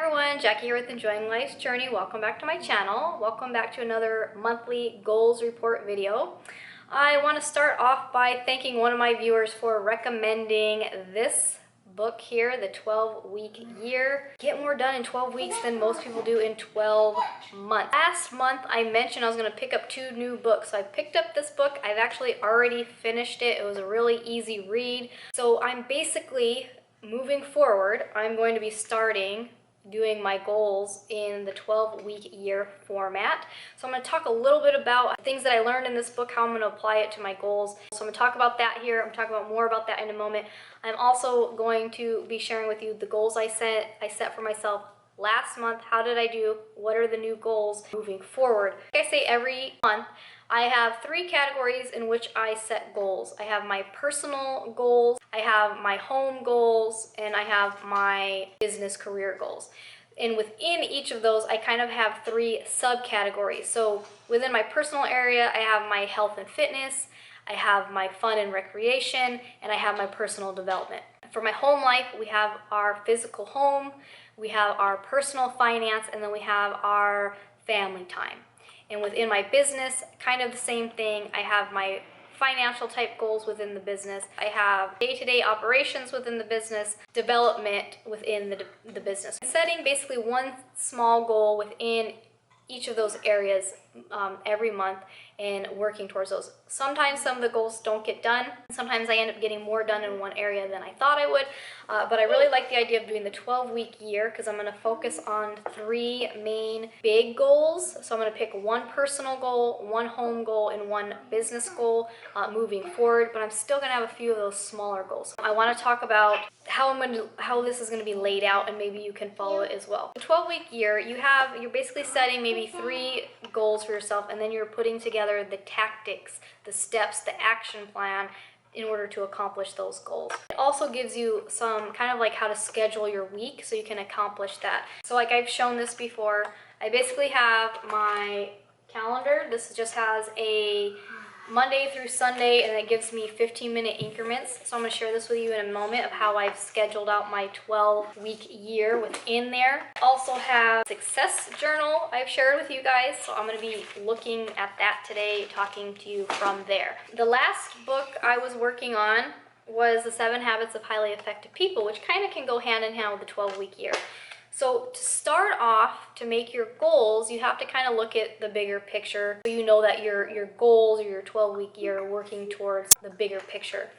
everyone, Jackie here with Enjoying Life's Journey. Welcome back to my channel. Welcome back to another monthly goals report video. I want to start off by thanking one of my viewers for recommending this book here, The 12-Week Year. Get more done in 12 weeks than most people do in 12 months. Last month I mentioned I was going to pick up 2 new books. So I picked up this book. I've actually already finished it. It was a really easy read. So I'm basically moving forward, I'm going to be starting doing my goals in the 12-week year format. So I'm going to talk a little bit about things that I learned in this book, how I'm going to apply it to my goals. So I'm going to talk about that here. I'm talking about more about that in a moment. I'm also going to be sharing with you the goals I set for myself last month. How did I do? What are the new goals moving forward? Like I say every month, I have 3 categories in which I set goals. I have my personal goals, I have my home goals, and I have my business career goals. And within each of those, I kind of have 3 subcategories. So within my personal area, I have my health and fitness, I have my fun and recreation, and I have my personal development. For my home life, we have our physical home, we have our personal finance, and then we have our family time. And within my business, kind of the same thing. I have my financial type goals within the business. I have day-to-day operations within the business, development within the business. Setting basically one small goal within each of those areas every month and working towards those. Sometimes some of the goals don't get done. Sometimes I end up getting more done in one area than I thought I would. But I really like the idea of doing the 12-week year because I'm going to focus on 3 main big goals. So I'm going to pick 1 personal goal, 1 home goal, and 1 business goal moving forward. But I'm still going to have a few of those smaller goals. I want to talk about how this is going to be laid out, and maybe you can follow it as well. The 12-week year, you're basically setting maybe 3 goals for yourself, and then you're putting together the tactics, the steps, the action plan in order to accomplish those goals. It also gives you some kind of like how to schedule your week so you can accomplish that. So like I've shown this before, I basically have my calendar. This just has a Monday through Sunday, and it gives me 15-minute increments. So I'm going to share this with you in a moment of how I've scheduled out my 12-week year within there. Also have success journal I've shared with you guys, so I'm going to be looking at that today, talking to you from there. The last book I was working on was The 7 Habits of Highly Effective People, which kind of can go hand in hand with the 12-week year. So to start off, to make your goals, you have to kind of look at the bigger picture. So you know that your goals or your 12-week year are working towards the bigger picture.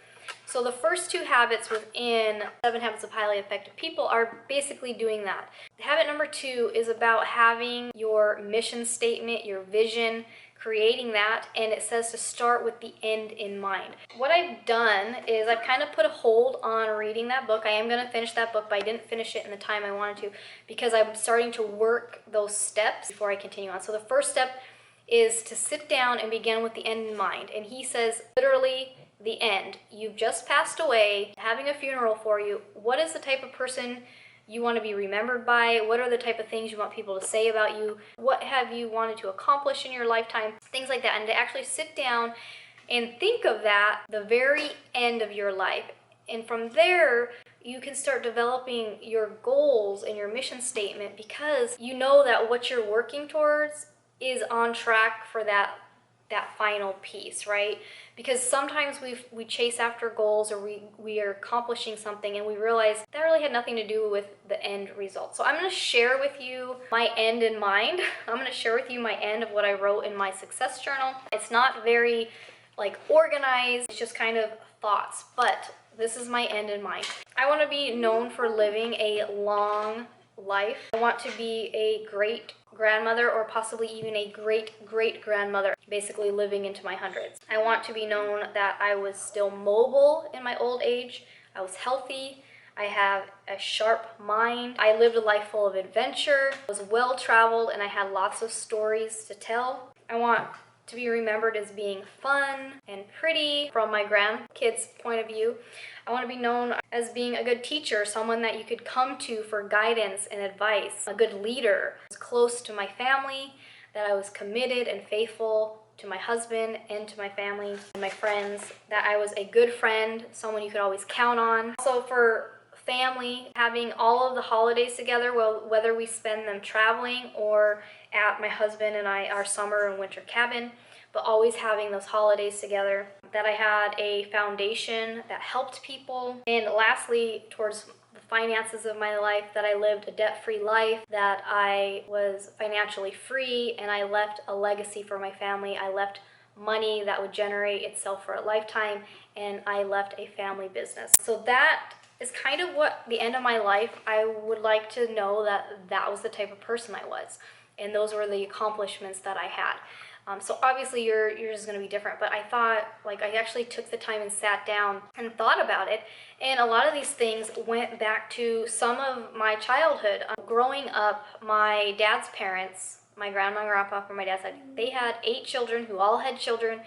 So the first 2 habits within 7 Habits of Highly Effective People are basically doing that. Habit number 2 is about having your mission statement, your vision, creating that, and it says to start with the end in mind. What I've done is I've kind of put a hold on reading that book. I am going to finish that book, but I didn't finish it in the time I wanted to because I'm starting to work those steps before I continue on. So the first step is to sit down and begin with the end in mind. And he says literally the end. You've just passed away, having a funeral for you. What is the type of person you want to be remembered by? What are the type of things you want people to say about you? What have you wanted to accomplish in your lifetime? Things like that. And to actually sit down and think of that the very end of your life. And from there, you can start developing your goals and your mission statement because you know that what you're working towards is on track for that final piece, right? Because sometimes we chase after goals, or we are accomplishing something and we realize that really had nothing to do with the end result. So I'm going to share with you my end in mind. I'm going to share with you my end of what I wrote in my success journal. It's not very like organized, it's just kind of thoughts, but this is my end in mind. I want to be known for living a long life. I want to be a great grandmother, or possibly even a great grandmother, basically living into my hundreds. I want to be known that I was still mobile in my old age. I was healthy. I have a sharp mind. I lived a life full of adventure. I was well traveled, and I had lots of stories to tell. I want to be remembered as being fun and pretty from my grandkids' point of view. I want to be known as being a good teacher, someone that you could come to for guidance and advice, a good leader. I was close to my family, that I was committed and faithful to my husband and to my family and my friends, that I was a good friend, someone you could always count on. So for family, having all of the holidays together, well, whether we spend them traveling or at my husband and our summer and winter cabin, but always having those holidays together. That I had a foundation that helped people. And lastly, towards the finances of my life, that I lived a debt-free life, that I was financially free, and I left a legacy for my family. I left money that would generate itself for a lifetime, and I left a family business. So that is kind of what the end of my life, I would like to know that that was the type of person I was, and those were the accomplishments that I had. So obviously yours is going to be different, but I thought, like, I actually took the time and sat down and thought about it, and a lot of these things went back to some of my childhood. Growing up, my dad's parents, my grandma and grandpa from my dad's side, they had 8 children who all had children,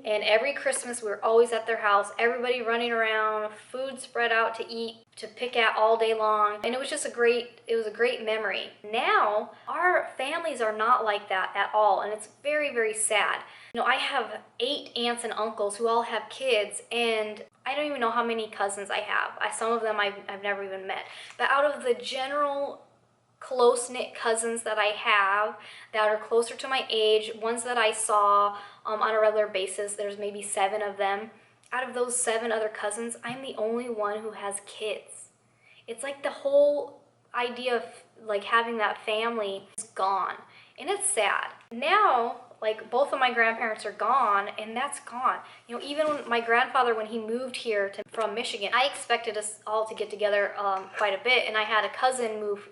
and every Christmas we were always at their house, everybody running around, food spread out to eat, to pick at all day long, and it was just a great memory. Now, our families are not like that at all, and it's very, very sad. You know, I have 8 aunts and uncles who all have kids, and I don't even know how many cousins I have. Some of them I've never even met. But out of the general close-knit cousins that I have that are closer to my age, ones that I saw on a regular basis, there's maybe 7 of them. Out of those 7 other cousins, I'm the only one who has kids. It's like the whole idea of like having that family is gone, and it's sad. Now, like, both of my grandparents are gone, and that's gone. You know, even when my grandfather, when he moved here from Michigan, I expected us all to get together quite a bit, and I had a cousin move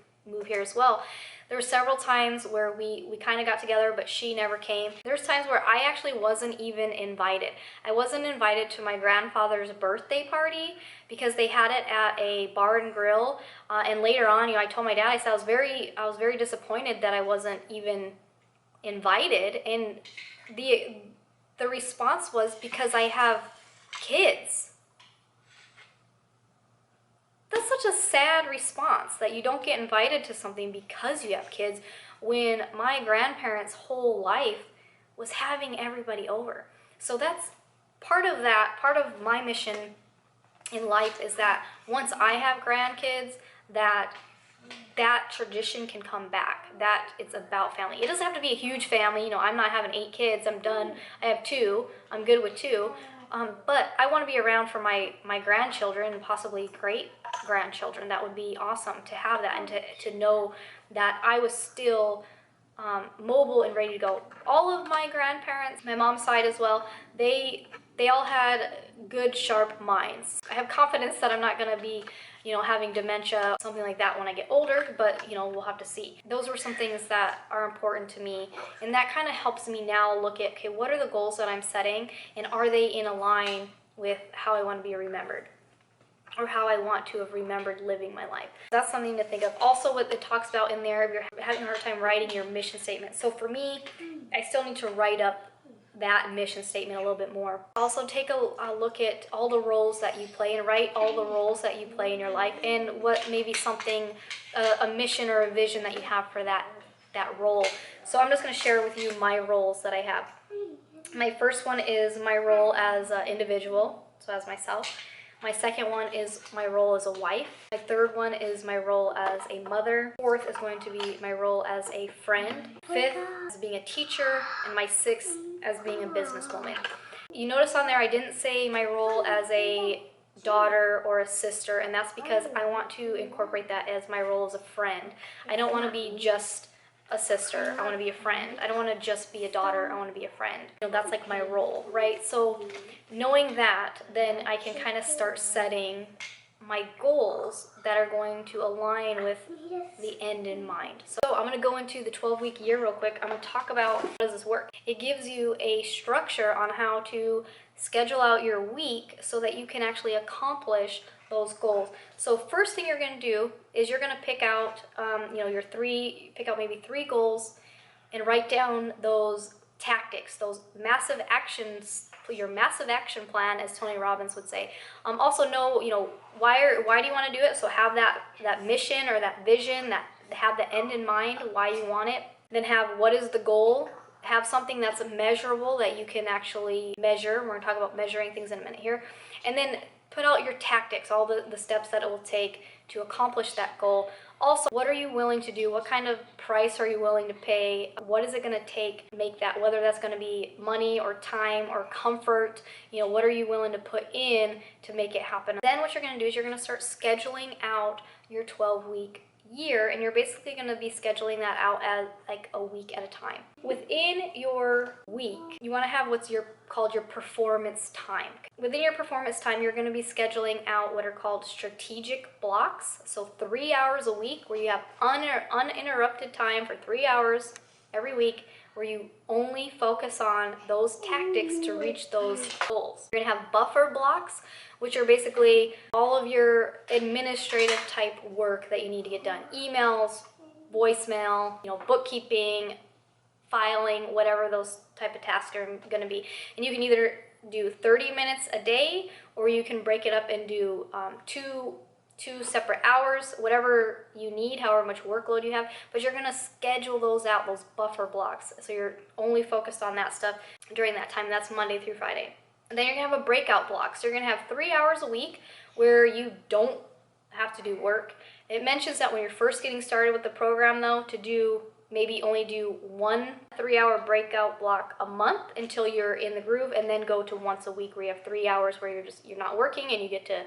here as well. There were several times where we kind of got together, but she never came. There's times where I actually wasn't even invited. I wasn't invited to my grandfather's birthday party because they had it at a bar and grill. And later on, you know, I told my dad, I said I was very disappointed that I wasn't even invited. And the response was, because I have kids. That's such a sad response, that you don't get invited to something because you have kids, when my grandparents' whole life was having everybody over. So that's part of my mission in life, is that once I have grandkids, that tradition can come back, that it's about family. It doesn't have to be a huge family. You know, I'm not having 8 kids. I'm done. I have 2. I'm good with 2. But I want to be around for my grandchildren and possibly great-grandchildren. That would be awesome to have that, and to know that I was still mobile and ready to go. All of my grandparents, my mom's side as well, they all had good, sharp minds. I have confidence that I'm not going to be, you know, having dementia, something like that when I get older, but, you know, we'll have to see. Those were some things that are important to me, and that kind of helps me now look at, okay, what are the goals that I'm setting, and are they in line with how I want to be remembered, or how I want to have remembered living my life. That's something to think of. Also, what it talks about in there, if you're having a hard time writing your mission statement. So for me, I still need to write up that mission statement a little bit more. Also, take a look at all the roles that you play, and write all the roles that you play in your life, and what maybe something, a mission or a vision that you have for that role. So I'm just going to share with you my roles that I have. My first one is my role as an individual, so as myself. My second one is my role as a wife. My third one is my role as a mother. Fourth is going to be my role as a friend. Fifth is being a teacher. And my sixth as being a businesswoman. You notice on there I didn't say my role as a daughter or a sister, and that's because I want to incorporate that as my role as a friend. I don't want to be just a sister. I want to be a friend. I don't want to just be a daughter. I want to be a friend. You know, that's like my role, right? So knowing that, then I can kind of start setting my goals that are going to align with the end in mind. So I'm going to go into the 12-week year real quick. I'm going to talk about how does this work. It gives you a structure on how to schedule out your week so that you can actually accomplish those goals. So first thing you're going to do is you're going to pick out, pick out maybe 3 goals, and write down those tactics, those massive actions, your massive action plan, as Tony Robbins would say. Also know, why do you want to do it? So have that mission or that vision, that have the end in mind, why you want it. Then have what is the goal. Have something that's measurable that you can actually measure. We're going to talk about measuring things in a minute here. And then put out your tactics, all the steps that it will take to accomplish that goal. Also, what are you willing to do? What kind of price are you willing to pay? What is it going to take to make that, whether that's going to be money or time or comfort, you know, what are you willing to put in to make it happen? Then what you're going to do is you're going to start scheduling out your 12-week year, and you're basically going to be scheduling that out as like a week at a time. Within your week, you want to have what's called your performance time. Within your performance time, you're going to be scheduling out what are called strategic blocks. So 3 hours a week where you have uninterrupted time for 3 hours every week, where you only focus on those tactics to reach those goals. You're going to have buffer blocks, which are basically all of your administrative type work that you need to get done. Emails, voicemail, you know, bookkeeping, filing, whatever those type of tasks are going to be. And you can either do 30 minutes a day, or you can break it up and do two separate hours, whatever you need, however much workload you have, but you're gonna schedule those out, those buffer blocks. So you're only focused on that stuff during that time. That's Monday through Friday. And then you're gonna have a breakout block. So you're gonna have 3 hours a week where you don't have to do work. It mentions that when you're first getting started with the program though, to maybe only do 1 3-hour breakout block a month until you're in the groove, and then go to once a week where you have 3 hours where you're not working and you get to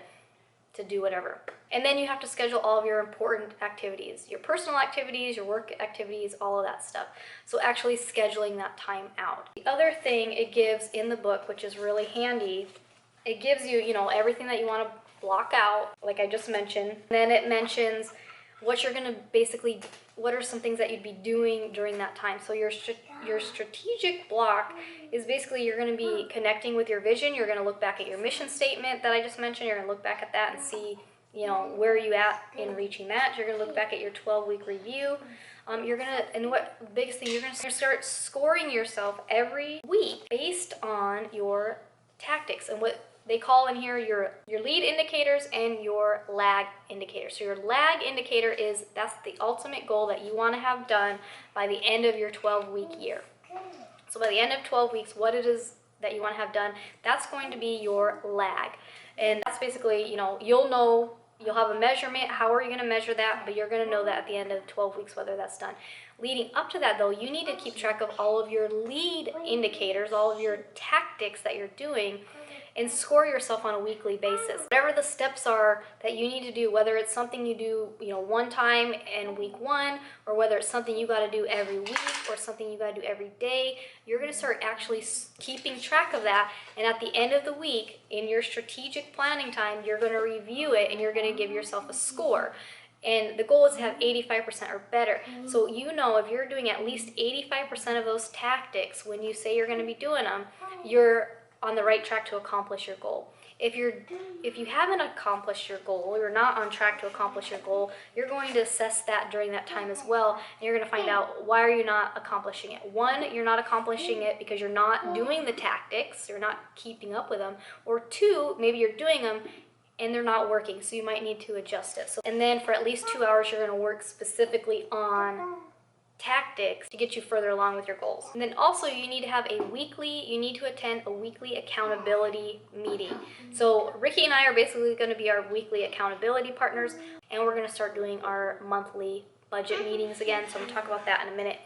do whatever. And then you have to schedule all of your important activities, your personal activities, your work activities, all of that stuff. So actually scheduling that time out. The other thing it gives in the book, which is really handy, it gives you, you know, everything that you want to block out, like I just mentioned. Then it mentions what you're going to basically, what are some things that you'd be doing during that time. So your strategic block is basically you're going to be connecting with your vision. You're going to look back at your mission statement that I just mentioned. You're going to look back at that and see, you know, where are you at in reaching that. You're going to look back at your 12-week review. You're going to, and what the biggest thing, you're going to start scoring yourself every week based on your tactics and what they call in here your lead indicators and your lag indicators. So your lag indicator that's the ultimate goal that you want to have done by the end of your 12-week year. So by the end of 12 weeks, what it is that you want to have done, that's going to be your lag. And that's basically, you know, you'll have a measurement. How are you going to measure that? But you're going to know that at the end of 12 weeks whether that's done. Leading up to that though, you need to keep track of all of your lead indicators, all of your tactics that you're doing, and score yourself on a weekly basis. Whatever the steps are that you need to do, whether it's something you do, you know, one time in week 1, or whether it's something you got to do every week or something you got to do every day, you're going to start actually keeping track of that. And at the end of the week, in your strategic planning time, you're going to review it and you're going to give yourself a score. And the goal is to have 85% or better. So you know if you're doing at least 85% of those tactics when you say you're going to be doing them, you're on the right track to accomplish your goal. If you haven't accomplished your goal, you're not on track to accomplish your goal, you're going to assess that during that time as well, and you're going to find out why are you not accomplishing it. 1, you're not accomplishing it because you're not doing the tactics, you're not keeping up with them, or 2, maybe you're doing them and they're not working, so you might need to adjust it. So, and then for at least 2 hours, you're going to work specifically on tactics to get you further along with your goals. And then also you need to attend a weekly accountability meeting. So Ricky and I are basically going to be our weekly accountability partners, and we're going to start doing our monthly budget meetings again, so I'm going to talk about that in a minute.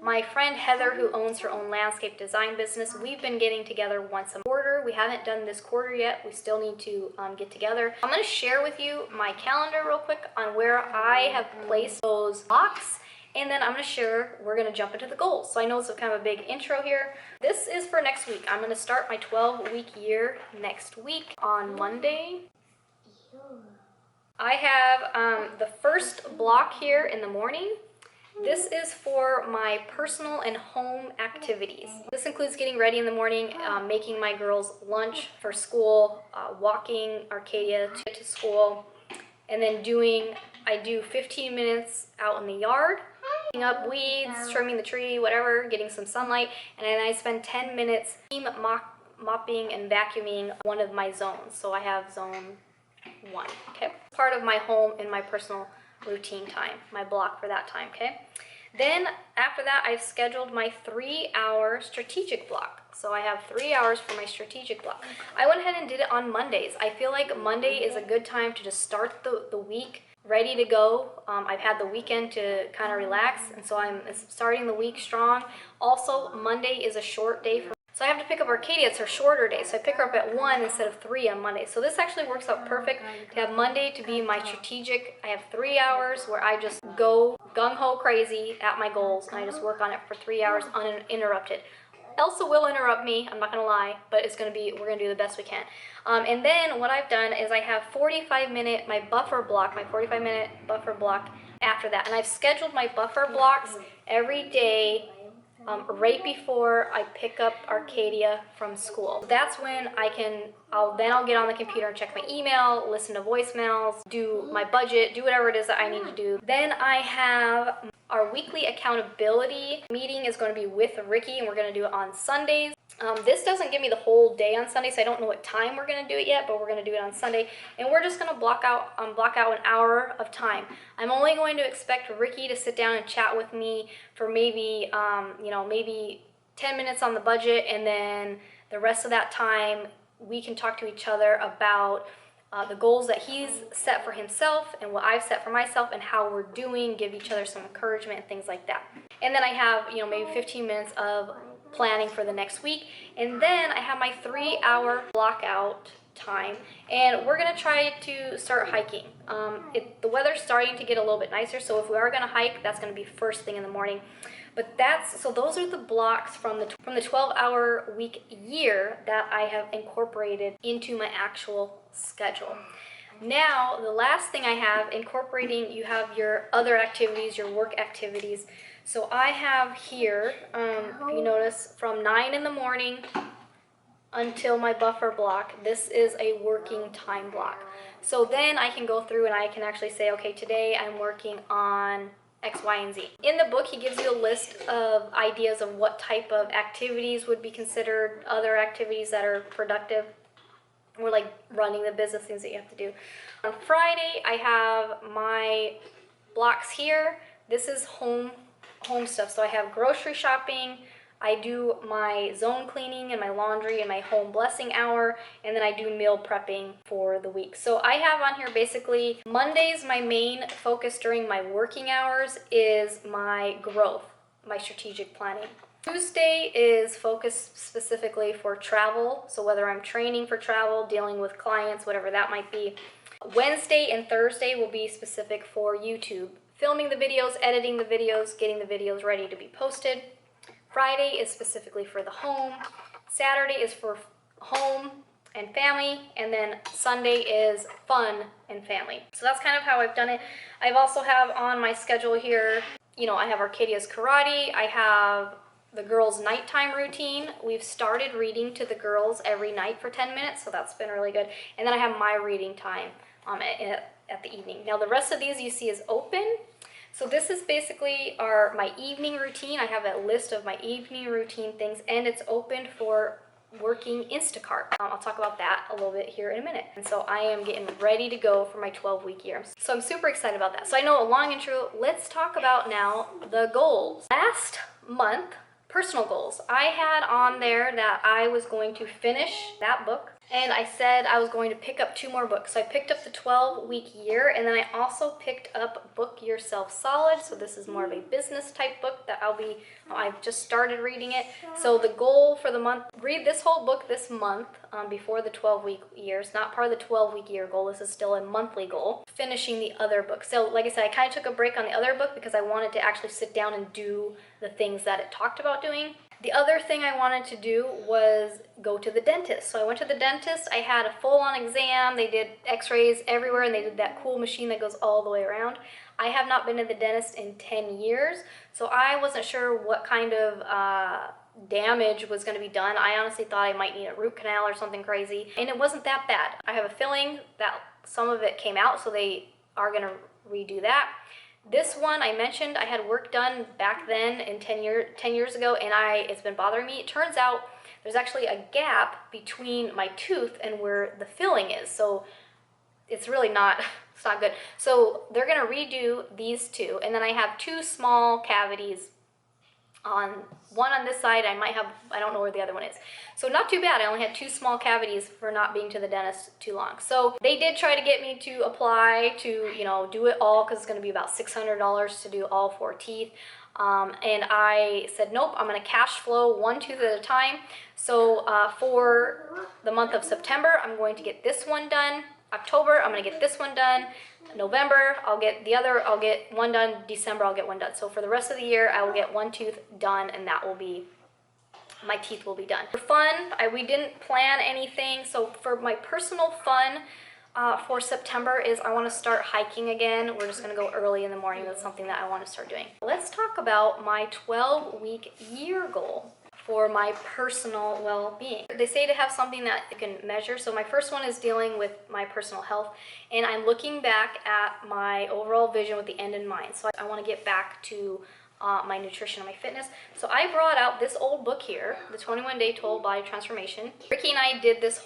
My friend Heather, who owns her own landscape design business, we've been getting together once a quarter. We haven't done this quarter yet. We still need to get together. I'm going to share with you my calendar real quick on where I have placed those blocks. And then we're going to jump into the goals. So I know it's kind of a big intro here. This is for next week. I'm going to start my 12-week year next week on Monday. I have the first block here in the morning. This is for my personal and home activities. This includes getting ready in the morning, making my girls lunch for school, walking Arcadia to school, and then I do 15 minutes out in the yard, picking up weeds, trimming the tree, whatever, getting some sunlight, and then I spend 10 minutes mopping and vacuuming one of my zones. So I have zone 1, okay? Part of my home and my personal routine time, my block for that time, okay? Then after that, I've scheduled my 3-hour strategic block. So I have 3 hours for my strategic block. I went ahead and did it on Mondays. I feel like Monday is a good time to just start the week ready to go. I've had the weekend to kind of relax, and so I'm starting the week strong. Also, Monday is a short day for so I have to pick up Arcadia. It's her shorter day, so I pick her up at 1 instead of 3 on Monday. So this actually works out perfect to have Monday to be my strategic. I have 3 hours where I just go gung-ho crazy at my goals, and I just work on it for 3 hours uninterrupted. Elsa will interrupt me, I'm not gonna lie, but we're gonna do the best we can. And then what I've done is I have 45-minute, my 45-minute buffer block after that. And I've scheduled my buffer blocks every day right before I pick up Arcadia from school. That's when I'll get on the computer and check my email, listen to voicemails, do my budget, do whatever it is that I need to do. Then I have our weekly accountability meeting is going to be with Ricky, and we're going to do it on Sundays. This doesn't give me the whole day on Sunday, so I don't know what time we're going to do it yet, but we're going to do it on Sunday. And we're just going to block out an hour of time. I'm only going to expect Ricky to sit down and chat with me for maybe 10 minutes on the budget, and then the rest of that time we can talk to each other about the goals that he's set for himself and what I've set for myself and how we're doing, give each other some encouragement and things like that. And then I have, maybe 15 minutes of planning for the next week. And then I have my 3-hour block out time, and we're gonna try to start hiking. The weather's starting to get a little bit nicer, so if we are gonna hike, that's gonna be first thing in the morning. But those are the blocks from the 12-hour week year that I have incorporated into my actual schedule. Now, the last thing I have incorporating, you have your other activities, your work activities. So I have here, if you notice, from 9 in the morning until my buffer block, this is a working time block. So then I can go through and I can actually say, okay, today I'm working on X, Y, and Z. In the book, he gives you a list of ideas of what type of activities would be considered other activities that are productive, or like running the business, things that you have to do. On Friday, I have my blocks here. This is home stuff. So I have grocery shopping, I do my zone cleaning and my laundry and my home blessing hour, and then I do meal prepping for the week. So I have on here basically Mondays, my main focus during my working hours is my growth, my strategic planning. Tuesday is focused specifically for travel, so whether I'm training for travel, dealing with clients, whatever that might be. Wednesday and Thursday will be specific for YouTube, filming the videos, editing the videos, getting the videos ready to be posted. Friday is specifically for the home. Saturday is for home and family, and then Sunday is fun and family. So that's kind of how I've done it. I've also have on my schedule here, I have Arcadia's karate, I have the girls' nighttime routine. We've started reading to the girls every night for 10 minutes, so that's been really good. And then I have my reading time at the evening. Now the rest of these you see is open. So this is basically my evening routine. I have a list of my evening routine things, and it's open for working Instacart. I'll talk about that a little bit here in a minute. And so I am getting ready to go for my 12-week year. So I'm super excited about that. So I know a long intro. Let's talk about now the goals. Last month, personal goals. I had on there that I was going to finish that book, and I said I was going to pick up 2 more books. So I picked up the 12-week year, and then I also picked up Book Yourself Solid. So this is more of a business type book that I've just started reading it. So the goal for the month, read this whole book this month before the 12-week year. It's not part of the 12-week year goal. This is still a monthly goal. Finishing the other book. So like I said, I kind of took a break on the other book because I wanted to actually sit down and do the things that it talked about doing. The other thing I wanted to do was go to the dentist. So I went to the dentist. I had a full-on exam. They did x-rays everywhere, and they did that cool machine that goes all the way around. I have not been to the dentist in 10 years, so I wasn't sure what kind of damage was going to be done. I honestly thought I might need a root canal or something crazy, and it wasn't that bad. I have a feeling that some of it came out, so they are going to redo that. This one I mentioned I had work done back then in 10 years ago, and it's been bothering me. It turns out there's actually a gap between my tooth and where the filling is. So it's really not, it's not good. So they're gonna redo these two, and then I have two small cavities on one on this side. I don't know where the other one is. So not too bad. I only had two small cavities for not being to the dentist too long. So they did try to get me to apply to, you know, do it all, because it's going to be about $600 to do all 4 teeth. And I said, nope, I'm going to cash flow 1 tooth at a time. So for the month of September, I'm going to get this one done. October, I'm going to get this one done. November, I'll get one done. December, I'll get one done. So for the rest of the year, I will get 1 tooth done, and that will be, my teeth will be done. For fun, we didn't plan anything. So for my personal fun for September is I want to start hiking again. We're just going to go early in the morning. That's something that I want to start doing. Let's talk about my 12-week year goal for my personal well-being. They say to have something that you can measure. So my first one is dealing with my personal health, and I'm looking back at my overall vision with the end in mind. So I want to get back to my nutrition and my fitness. So I brought out this old book here, the 21-Day Total Body Transformation. Ricky and I did this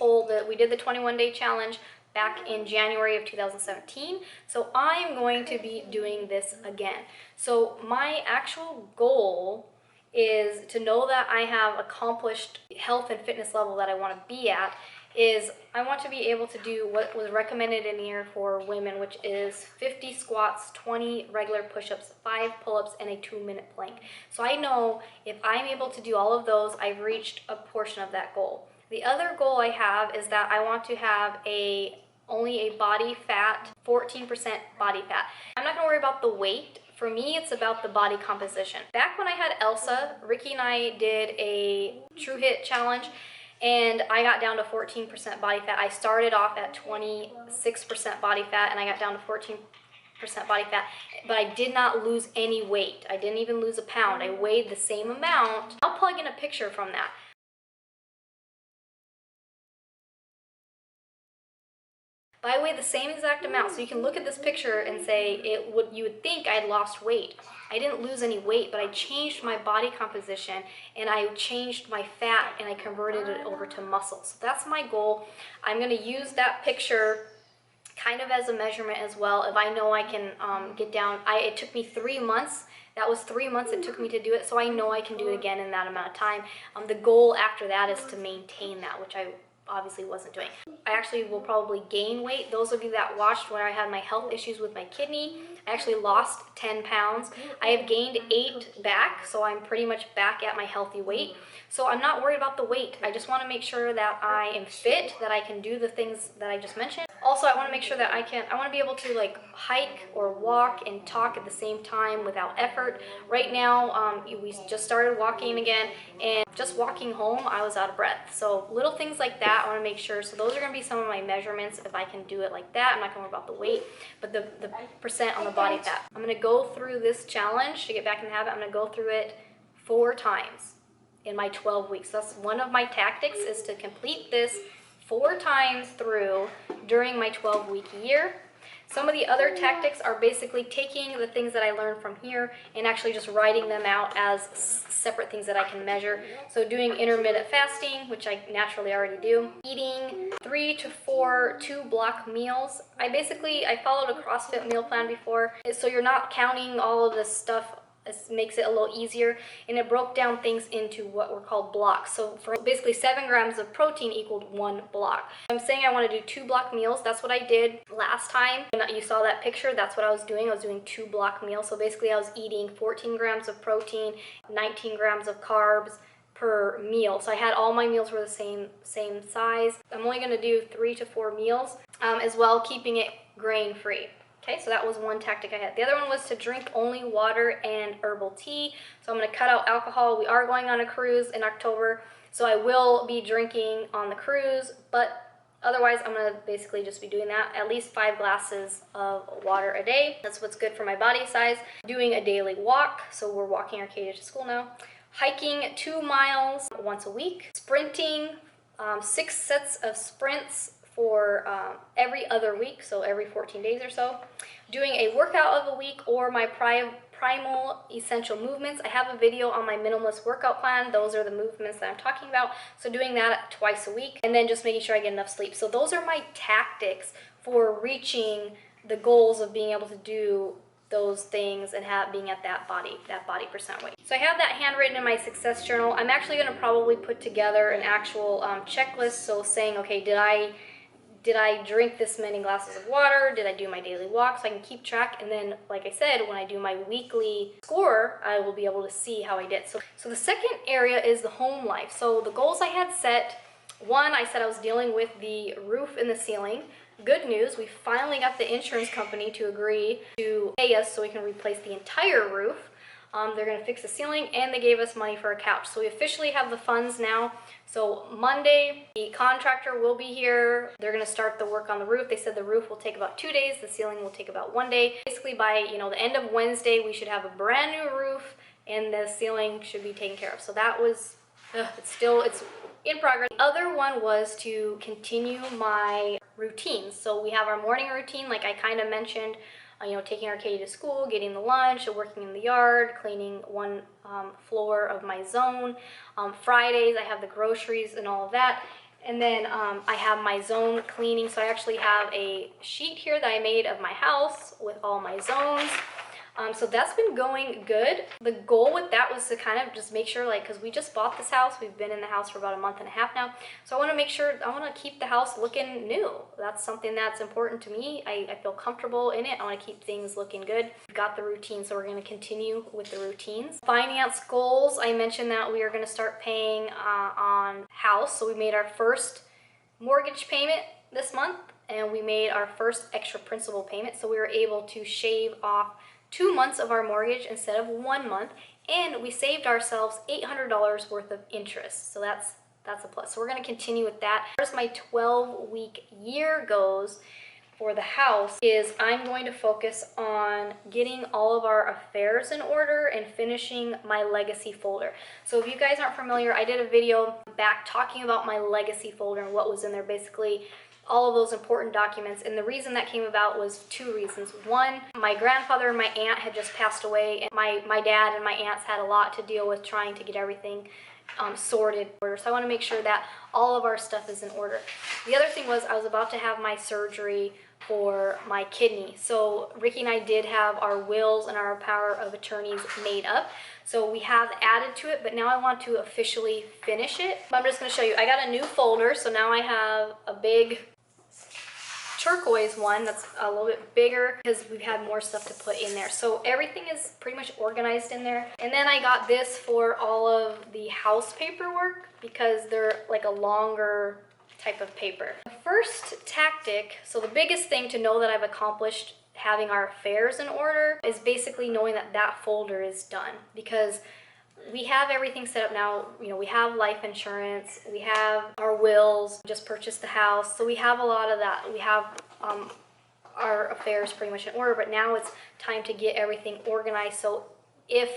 we did the 21-day challenge back in January of 2017. So I am going to be doing this again. So my actual goal is to know that I have accomplished health and fitness level that I want to be at. Is I want to be able to do what was recommended in here for women, which is 50 squats, 20 regular push-ups, 5 pull-ups, and a 2-minute plank. So I know if I'm able to do all of those, I've reached a portion of that goal. The other goal I have is that I want to have only a body fat, 14% body fat. I'm not gonna worry about the weight. For me, it's about the body composition. Back when I had Elsa, Ricky and I did a True Hit challenge, and I got down to 14% body fat. I started off at 26% body fat, and I got down to 14% body fat, but I did not lose any weight. I didn't even lose a pound. I weighed the same amount. I'll plug in a picture from that. But I weighed the same exact amount, so you can look at this picture and say you would think I'd lost weight. I didn't lose any weight, but I changed my body composition, and I changed my fat, and I converted it over to muscle. So that's my goal. I'm going to use that picture kind of as a measurement as well. If I know I can get down, it took me 3 months. That was 3 months it took me to do it, so I know I can do it again in that amount of time. The goal after that is to maintain that, which I obviously wasn't doing. I actually will probably gain weight. Those of you that watched when I had my health issues with my kidney, I actually lost 10 pounds. I have gained 8 back, so I'm pretty much back at my healthy weight. So I'm not worried about the weight. I just want to make sure that I am fit, that I can do the things that I just mentioned. Also, I want to make sure that I want to be able to like hike or walk and talk at the same time without effort. Right now, we just started walking again, and just walking home, I was out of breath. So little things like that, I want to make sure. So those are going to be some of my measurements. If I can do it like that, I'm not going to worry about the weight, but the percent on the body fat. I'm going to go through this challenge to get back in the habit. I'm going to go through it 4 times in my 12 weeks. That's one of my tactics, is to complete this 4 times through during my 12-week year. Some of the other tactics are basically taking the things that I learned from here and actually just writing them out as separate things that I can measure. So doing intermittent fasting, which I naturally already do. Eating 3 to 4 2-block meals. I followed a CrossFit meal plan before, so you're not counting all of this stuff. It makes it a little easier, and it broke down things into what were called blocks. So for basically 7 grams of protein equaled 1 block. I'm saying I want to do 2-block meals. That's what I did last time. When you saw that picture, that's what I was doing. I was doing 2-block meals. So basically I was eating 14 grams of protein, 19 grams of carbs per meal. So I had all my meals were the same size. I'm only going to do 3 to 4 meals, as well keeping it grain free. Okay, so that was one tactic I had. The other one was to drink only water and herbal tea. So I'm going to cut out alcohol. We are going on a cruise in October, so I will be drinking on the cruise, but otherwise I'm going to basically just be doing that. At least 5 glasses of water a day. That's what's good for my body size. Doing a daily walk, so we're walking Arcadia to school now. Hiking 2 miles once a week. Sprinting 6 sets of sprints for every other week, so every 14 days or so. Doing a workout of the week, or my primal essential movements. I have a video on my minimalist workout plan. Those are the movements that I'm talking about. So doing that twice a week, and then just making sure I get enough sleep. So those are my tactics for reaching the goals of being able to do those things and being at that body percent weight. So I have that handwritten in my success journal. I'm actually going to probably put together an actual checklist, so saying, okay, did I drink this many glasses of water? Did I do my daily walk? So I can keep track. And then, like I said, when I do my weekly score, I will be able to see how I did. So the second area is the home life. So the goals I had set, one, I said I was dealing with the roof and the ceiling. Good news, we finally got the insurance company to agree to pay us so we can replace the entire roof. They're going to fix the ceiling, and they gave us money for a couch. So we officially have the funds now. So Monday, the contractor will be here. They're going to start the work on the roof. They said the roof will take about 2 days. The ceiling will take about 1 day. Basically by, the end of Wednesday, we should have a brand new roof, and the ceiling should be taken care of. So that was, it's in progress. The other one was to continue my routines. So we have our morning routine, like I kind of mentioned, taking our Katie to school, getting the lunch, working in the yard, cleaning one floor of my zone. Fridays, I have the groceries and all of that. And then I have my zone cleaning. So I actually have a sheet here that I made of my house with all my zones. So that's been going good. The goal with that was to kind of just make sure, because we just bought this house. We've been in the house for about a month and a half now. So I want to make sure, I want to keep the house looking new. That's something that's important to me. I feel comfortable in it. I want to keep things looking good. We've got the routine, so we're going to continue with the routines. Finance goals, I mentioned that we are going to start paying on house. So we made our first mortgage payment this month, and we made our first extra principal payment. So we were able to shave off 2 months of our mortgage instead of 1 month, and we saved ourselves $800 worth of interest. So that's a plus. So we're going to continue with that. As my 12-week year goes for the house, is I'm going to focus on getting all of our affairs in order and finishing my legacy folder. So if you guys aren't familiar, I did a video back talking about my legacy folder and what was in there. Basically all of those important documents, and the reason that came about was 2 reasons. One, my grandfather and my aunt had just passed away, and my dad and my aunts had a lot to deal with trying to get everything sorted. So I want to make sure that all of our stuff is in order. The other thing was I was about to have my surgery for my kidney. So Ricky and I did have our wills and our power of attorneys made up. So we have added to it, but now I want to officially finish it. I'm just going to show you. I got a new folder, so now I have a big turquoise one that's a little bit bigger because we've had more stuff to put in there. So everything is pretty much organized in there. And then I got this for all of the house paperwork because they're like a longer type of paper. The first tactic, so the biggest thing to know that I've accomplished having our affairs in order, is basically knowing that that folder is done, because we have everything set up now. We have life insurance, we have our wills, just purchased the house, so we have a lot of that. We have our affairs pretty much in order, but now it's time to get everything organized. So if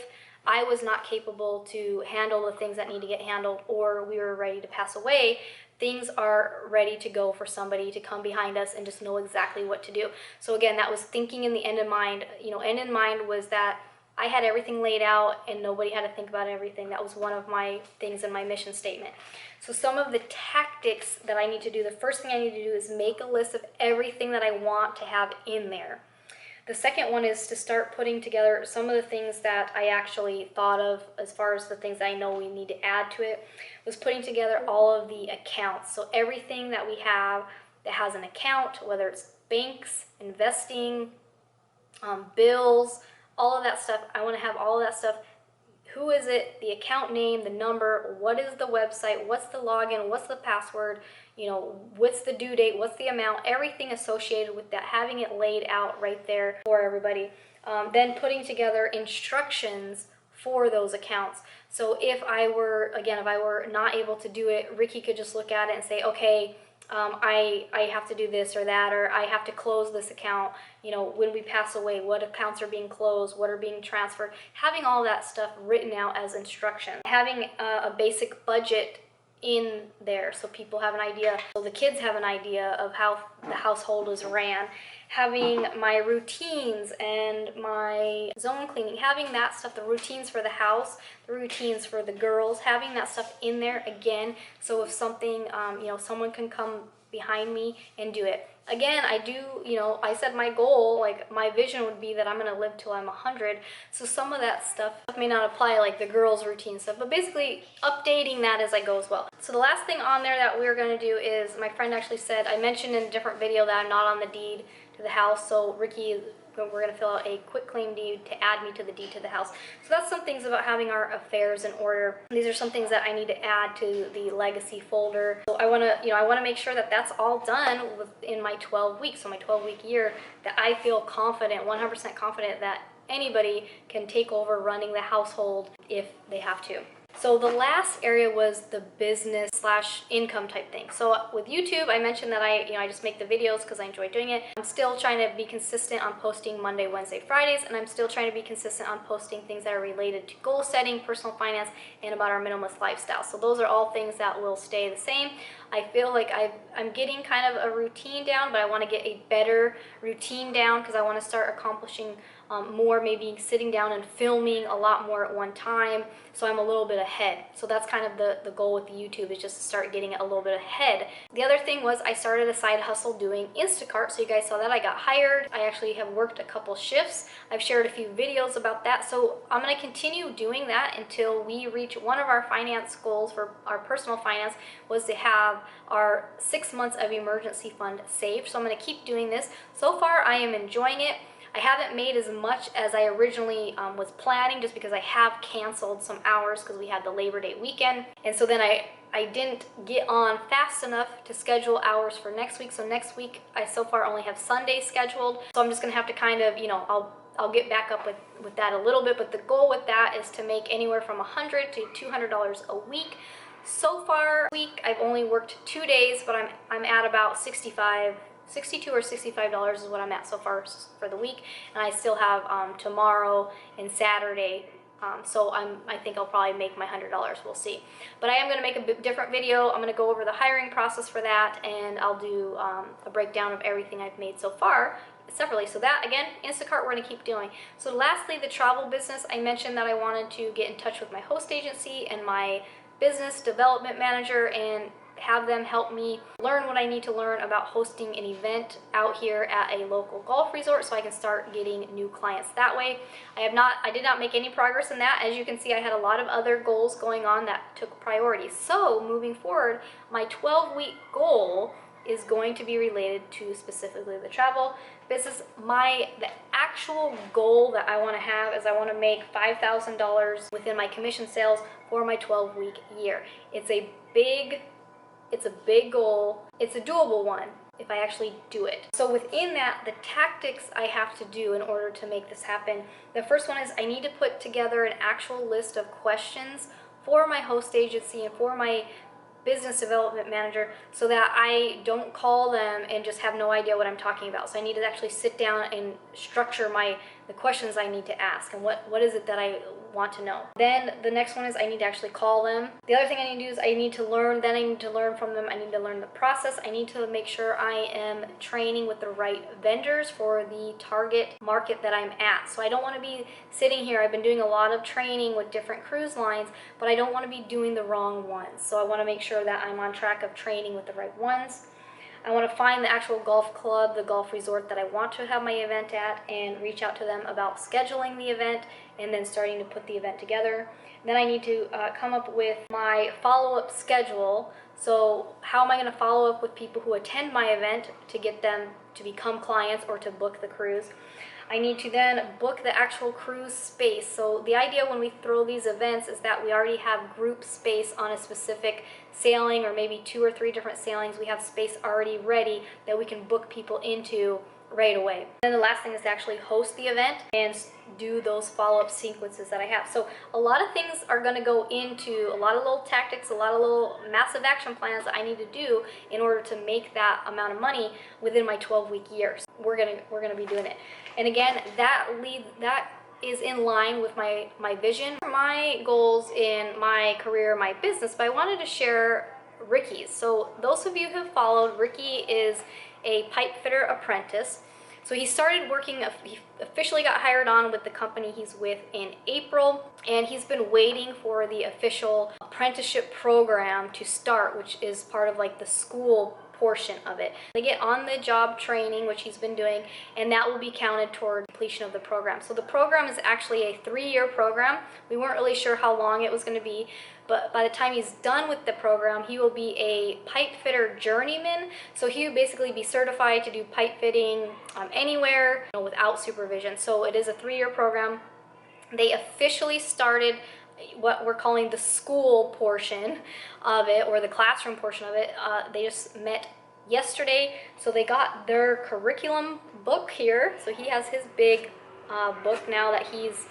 I was not capable to handle the things that need to get handled, or we were ready to pass away, things are ready to go for somebody to come behind us and just know exactly what to do. So again, that was thinking in the end in mind. End in mind was that I had everything laid out and nobody had to think about everything. That was one of my things in my mission statement. So some of the tactics that I need to do, the first thing I need to do is make a list of everything that I want to have in there. The second one is to start putting together some of the things that I actually thought of as far as the things that I know we need to add to it, was putting together all of the accounts. So everything that we have that has an account, whether it's banks, investing, bills, all of that stuff. I want to have all of that stuff. Who is it? The account name, the number, what is the website, what's the login, what's the password, what's the due date, what's the amount, everything associated with that, having it laid out right there for everybody. Then putting together instructions for those accounts. So if I were not able to do it, Ricky could just look at it and say, okay, I have to do this or that, or I have to close this account, when we pass away, what accounts are being closed, what are being transferred, having all that stuff written out as instructions, having a basic budget in there so people have an idea, so the kids have an idea of how the household is ran, having my routines and my zone cleaning, having that stuff, the routines for the house, the routines for the girls, having that stuff in there again, so if something, someone can come behind me and do it. again, I do, I said my goal, like my vision would be that I'm going to live till I'm 100. So some of that stuff may not apply, like the girls' routine stuff, but basically updating that as I go as well. So the last thing on there that we're going to do is, my friend actually said, I mentioned in a different video that I'm not on the deed to the house. So Ricky, we're going to fill out a quitclaim deed to add me to the deed to the house. So that's some things about having our affairs in order. These are some things that I need to add to the legacy folder. So I want to make sure that that's all done within my 12 weeks, so my 12-week year, that I feel confident, 100% confident that anybody can take over running the household if they have to. So the last area was the business / income type thing. So with YouTube, I mentioned that I just make the videos because I enjoy doing it. I'm still trying to be consistent on posting Monday, Wednesday, Fridays, and I'm still trying to be consistent on posting things that are related to goal setting, personal finance, and about our minimalist lifestyle. So those are all things that will stay the same. I feel like I'm getting kind of a routine down, but I want to get a better routine down because I want to start accomplishing more, maybe sitting down and filming a lot more at one time, so I'm a little bit ahead. So that's kind of the goal with the YouTube, is just to start getting it a little bit ahead. The other thing was I started a side hustle doing Instacart. So you guys saw that. I got hired. I actually have worked a couple shifts. I've shared a few videos about that. So I'm going to continue doing that until we reach one of our finance goals for our personal finance, was to have our 6 months of emergency fund saved. So I'm going to keep doing this. So far I am enjoying it. I haven't made as much as I originally was planning, just because I have canceled some hours because we had the Labor Day weekend. And so then I didn't get on fast enough to schedule hours for next week. So next week I so far only have Sunday scheduled. So I'm just going to have to kind of, I'll get back up with that a little bit. But the goal with that is to make anywhere from $100 to $200 a week. So far week I've only worked 2 days, but I'm at about $62 or $65 is what I'm at so far for the week, and I still have tomorrow and Saturday, so I think I'll probably make my $100. We'll see. But I am going to make a different video. I'm going to go over the hiring process for that, and I'll do a breakdown of everything I've made so far separately. So that, again, Instacart, we're going to keep doing. So lastly, the travel business. I mentioned that I wanted to get in touch with my host agency and my business development manager and have them help me learn what I need to learn about hosting an event out here at a local golf resort, so I can start getting new clients that way. I did not make any progress in that. As you can see, I had a lot of other goals going on that took priority. So moving forward, my 12-week goal is going to be related to specifically the travel business. The actual goal that I want to have is I want to make $5,000 within my commission sales for my 12-week year. It's a big goal. It's a doable one if I actually do it. So within that, the tactics I have to do in order to make this happen, the first one is I need to put together an actual list of questions for my host agency and for my business development manager, so that I don't call them and just have no idea what I'm talking about. So I need to actually sit down and structure the questions I need to ask, and what is it that I want to know. Then the next one is I need to actually call them. The other thing I need to do is I need to learn from them. I need to learn the process. I need to make sure I am training with the right vendors for the target market that I'm at. So I don't want to be sitting here. I've been doing a lot of training with different cruise lines, but I don't want to be doing the wrong ones. So I want to make sure that I'm on track of training with the right ones. I want to find the actual golf club, the golf resort that I want to have my event at, and reach out to them about scheduling the event and then starting to put the event together. Then I need to come up with my follow-up schedule. So how am I going to follow up with people who attend my event to get them to become clients or to book the cruise? I need to then book the actual cruise space. So the idea when we throw these events is that we already have group space on a specific sailing, or maybe 2 or 3 different sailings. We have space already ready that we can book people into right away. Then the last thing is to actually host the event and do those follow-up sequences that I have. So a lot of things are going to go into a lot of little tactics, a lot of little massive action plans that I need to do in order to make that amount of money within my 12-week year. We're gonna be doing it. And again, that is in line with my vision, my goals in my career, my business. But I wanted to share Ricky's. So those of you who have followed, Ricky is a pipe fitter apprentice. So he started working, he officially got hired on with the company he's with in April, and he's been waiting for the official apprenticeship program to start, which is part of like the school portion of it. They get on-the-job training, which he's been doing, and that will be counted toward completion of the program. So the program is actually a 3-year program. We weren't really sure how long it was going to be, but by the time he's done with the program, he will be a pipe fitter journeyman. So he would basically be certified to do pipe fitting anywhere, without supervision. So it is a 3-year program. They officially started what we're calling the school portion of it, or the classroom portion of it. They just met yesterday, so they got their curriculum book here. So he has his big book now that he's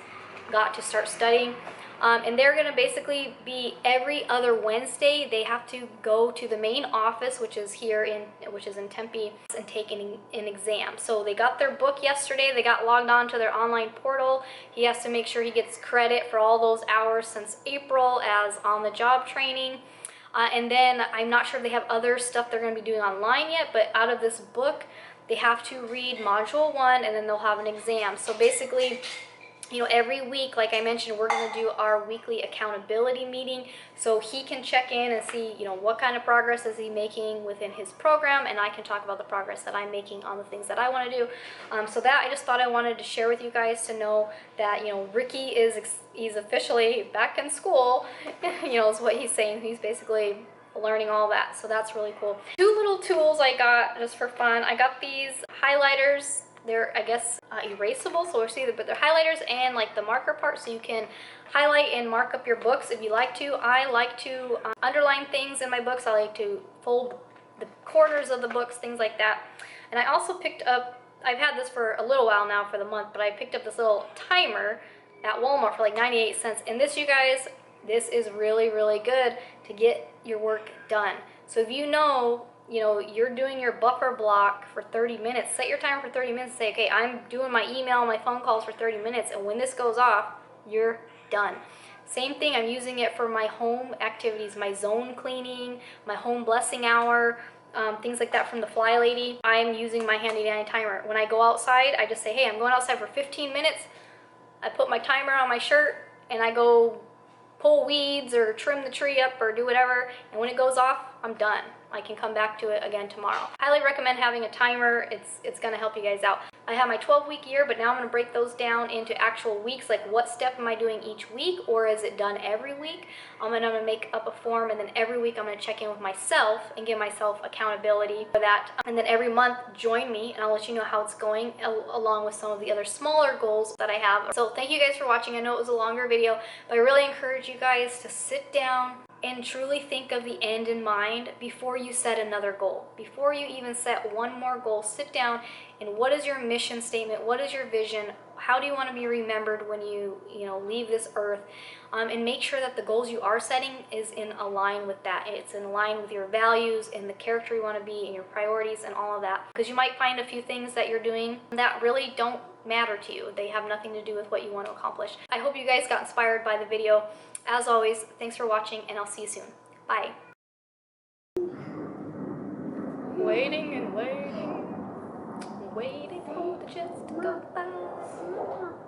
got to start studying. And they're going to basically be every other Wednesday. They have to go to the main office, which is in Tempe, and take an exam. So they got their book yesterday. They got logged on to their online portal. He has to make sure he gets credit for all those hours since April as on-the-job training. And then I'm not sure if they have other stuff they're going to be doing online yet, but out of this book, they have to read Module 1, and then they'll have an exam. So basically, every week, like I mentioned, we're going to do our weekly accountability meeting, so he can check in and see, what kind of progress is he making within his program, and I can talk about the progress that I'm making on the things that I want to do. So that I just thought I wanted to share with you guys to know that, Ricky he's officially back in school, is what he's saying. He's basically learning all that, so that's really cool. 2 little tools I got just for fun. I got these highlighters. They're, I guess, erasable, so we'll see, but they're highlighters and like the marker part, so you can highlight and mark up your books if you like to. I like to underline things in my books. I like to fold the corners of the books, things like that. And I also picked up, I've had this for a little while now for the month, but I picked up this little timer at Walmart for like 98 cents. And this, you guys, this is really, really good to get your work done. So if you're doing your buffer block for 30 minutes, set your timer for 30 minutes, say, okay, I'm doing my email, my phone calls for 30 minutes, and when this goes off, you're done. Same thing, I'm using it for my home activities, my zone cleaning, my home blessing hour, things like that from the Fly Lady. I'm using my handy dandy timer. When I go outside, I just say, hey, I'm going outside for 15 minutes. I put my timer on my shirt, and I go pull weeds or trim the tree up or do whatever, and when it goes off, I'm done. I can come back to it again tomorrow. Highly recommend having a timer. It's going to help you guys out. I have my 12-week year, but now I'm going to break those down into actual weeks, like what step am I doing each week, or is it done every week? I'm going to make up a form, and then every week I'm going to check in with myself and give myself accountability for that. And then every month, join me, and I'll let you know how it's going, along with some of the other smaller goals that I have. So thank you guys for watching. I know it was a longer video, but I really encourage you guys to sit down and truly think of the end in mind before you set another goal. Before you even set one more goal, sit down and what is your mission statement? What is your vision? How do you want to be remembered when you leave this earth? And make sure that the goals you are setting is in line with that. It's in line with your values and the character you want to be and your priorities and all of that. Because you might find a few things that you're doing that really don't matter to you. They have nothing to do with what you want to accomplish. I hope you guys got inspired by the video. As always, thanks for watching, and I'll see you soon. Bye. Waiting and waiting, waiting for the jets to go by.